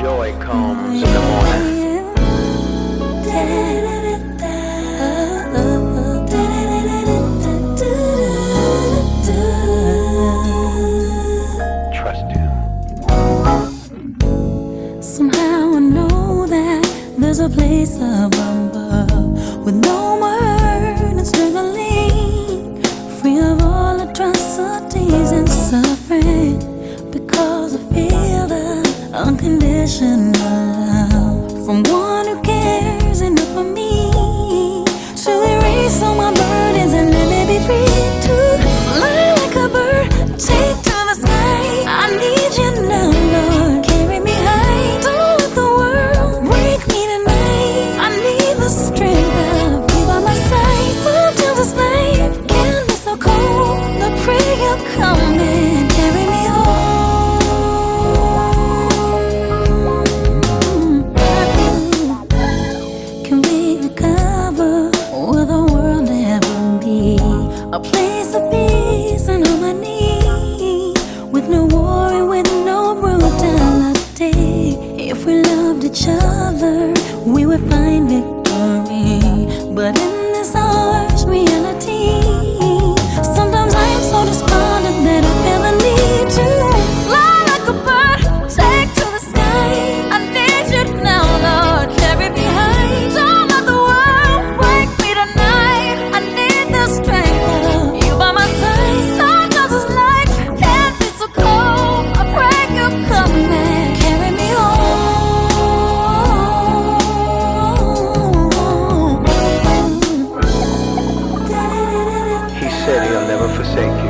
Joy comes in the morning. Trust him. Somehow I know that there's a place above with no more and struggling, free of all atrocities and suffering, because I feel the unconditional love from one who cares enough for me to erase all my burdens and let me be free to fly like a bird, take to the sky. I need you now, Lord, carry me high. Don't let the world break me tonight. I need the strength of you by my side. Sometimes this life can be so cold. I pray you'll come and carry me home. Can we recover? Will the world ever be a place of peace and harmony, with no war and with no brutality? If we loved each other, we would find victory. But in this harsh reality, sometimes I am so despondent that I feel the need to fly like a bird, take to the sky. I need you now, Lord, carry me high. Don't let the world break me tonight. I need the strength of you by my side. Sometimes this life can be so cold. I pray you come and carry me home. He said he'll never forsake you.